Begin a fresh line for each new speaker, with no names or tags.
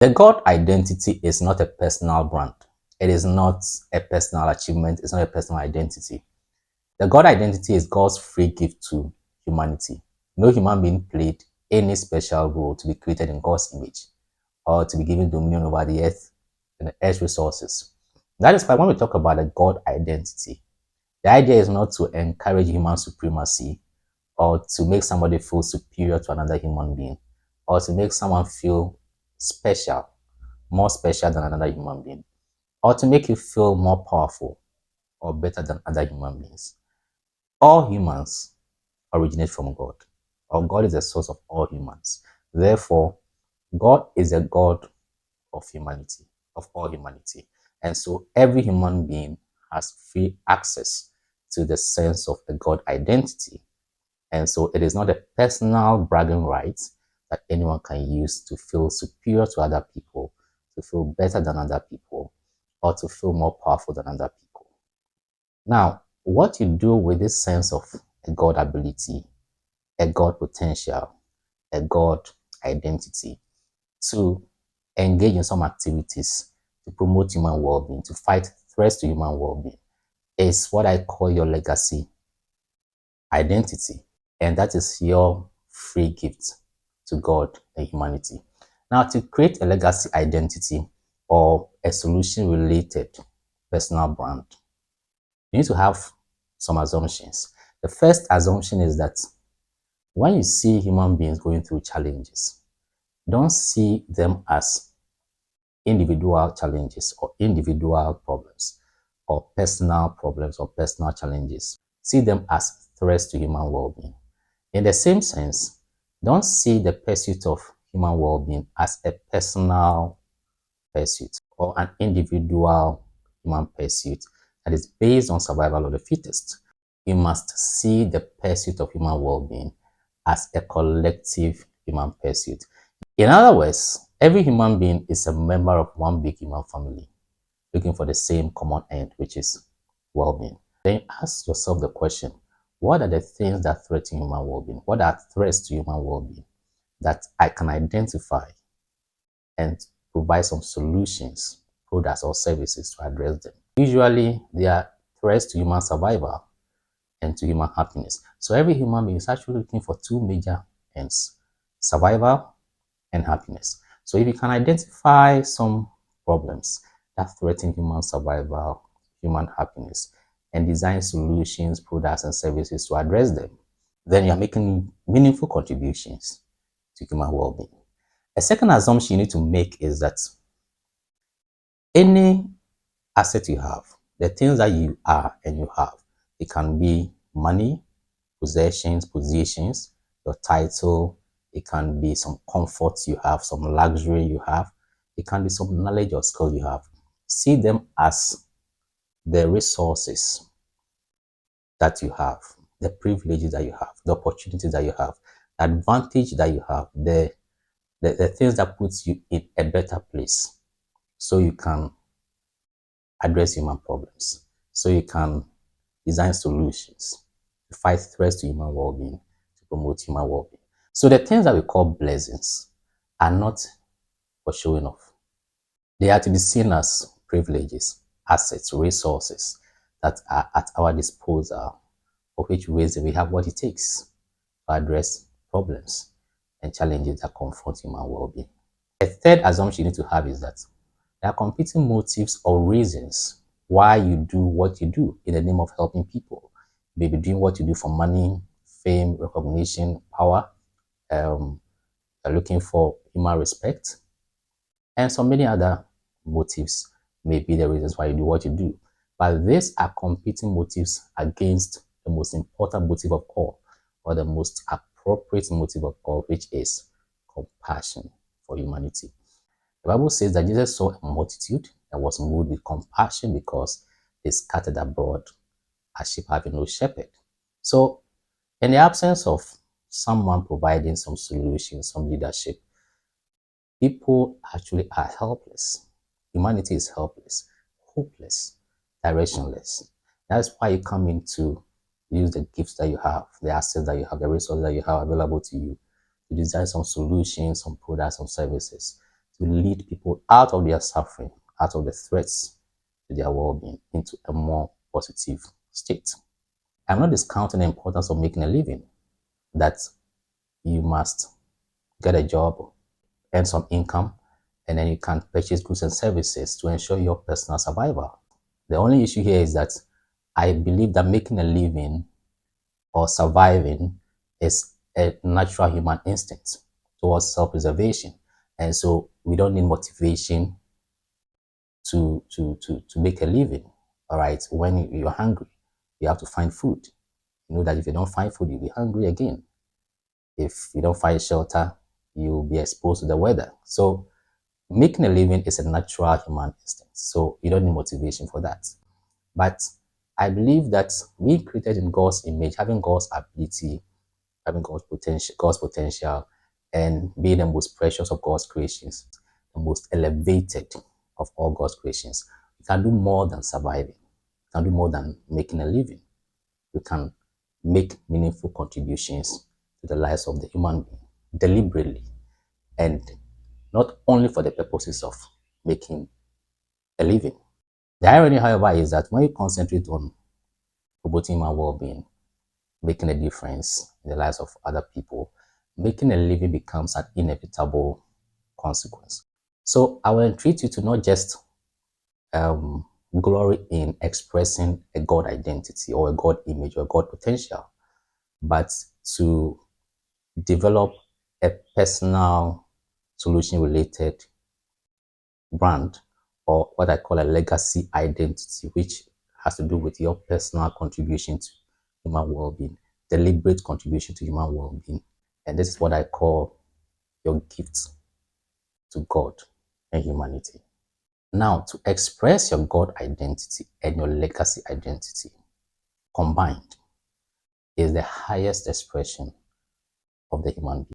The God identity is not a personal brand. It is not a personal achievement. It's not a personal identity. The God identity is God's free gift to humanity. No human being played any special role to be created in God's image or to be given dominion over the earth and the earth's resources. That is why when we talk about the God identity, the idea is not to encourage human supremacy or to make somebody feel superior to another human being or to make someone feel special, more special than another human being, or to make you feel more powerful or better than other human beings. All humans originate from God, or God is the source of all humans. Therefore, God is a God of humanity, of all humanity. And so every human being has free access to the sense of the God identity. And so it is not a personal bragging right that anyone can use to feel superior to other people, to feel better than other people, or to feel more powerful than other people. Now, what you do with this sense of a God ability, a God potential, a God identity to engage in some activities to promote human well-being, to fight threats to human well-being, is what I call your legacy identity. And that is your free gift to God and humanity. Now, to create a legacy identity or a solution related personal brand, you need to have some assumptions. The first assumption is that when you see human beings going through challenges, don't see them as individual challenges or individual problems or personal challenges. See them as threats to human well-being. In the same sense, don't see the pursuit of human well-being as a personal pursuit or an individual human pursuit that is based on survival of the fittest. You must see the pursuit of human well-being as a collective human pursuit. In other words, every human being is a member of one big human family looking for the same common end, which is well-being. Then ask yourself the question, what are the things that threaten human well-being? What are threats to human well-being that I can identify and provide some solutions, products or services to address them? Usually, they are threats to human survival and to human happiness. So every human being is actually looking for two major ends, survival and happiness. So if you can identify some problems that threaten human survival, human happiness, and design solutions, products, and services to address them, then you're making meaningful contributions to human well-being. A second assumption you need to make is that any asset you have, the things that you are and you have, it can be money, possessions, positions, your title, it can be some comfort you have, some luxury you have, it can be some knowledge or skill you have. See them as the resources that you have, the privileges that you have, the opportunities that you have, the advantage that you have, the things that puts you in a better place so you can address human problems, so you can design solutions to fight threats to human well-being, to promote human well-being. So the things that we call blessings are not for showing off. They are to be seen as privileges, assets, resources that are at our disposal, for which reason we have what it takes to address problems and challenges that confront human well-being. A third assumption you need to have is that there are competing motives or reasons why you do what you do in the name of helping people. You may be doing what you do for money, fame, recognition, power, you're looking for human respect, and so many other motives may be the reasons why you do what you do. But these are competing motives against the most important motive of all, or the most appropriate motive of all, which is compassion for humanity. The Bible says that Jesus saw a multitude and was moved with compassion because they scattered abroad as sheep having no shepherd. So, in the absence of someone providing some solution, some leadership, people actually are helpless. Humanity is helpless, hopeless, directionless. That's why you come in to use the gifts that you have, the assets that you have, the resources that you have available to you to design some solutions, some products, some services to lead people out of their suffering, out of the threats to their well-being, into a more positive state. I'm not discounting the importance of making a living, that you must get a job, earn some income, and then you can purchase goods and services to ensure your personal survival. The only issue here is that I believe that making a living or surviving is a natural human instinct towards self-preservation. And so we don't need motivation to make a living. All right. When you're hungry, you have to find food. You know that if you don't find food, you'll be hungry again. If you don't find shelter, you'll be exposed to the weather. So making a living is a natural human instinct. So you don't need motivation for that. But I believe that being created in God's image, having God's ability, having God's potential, and being the most precious of God's creations, the most elevated of all God's creations, we can do more than surviving. We can do more than making a living. We can make meaningful contributions to the lives of the human being deliberately, and not only for the purposes of making a living. The irony, however, is that when you concentrate on promoting human well-being, making a difference in the lives of other people, making a living becomes an inevitable consequence. So I will entreat you to not just glory in expressing a God identity or a God image or a God potential, but to develop a personal solution-related brand, or what I call a legacy identity, which has to do with your personal contribution to human well-being, deliberate contribution to human well-being. And this is what I call your gift to God and humanity. Now, to express your God identity and your legacy identity combined is the highest expression of the human being.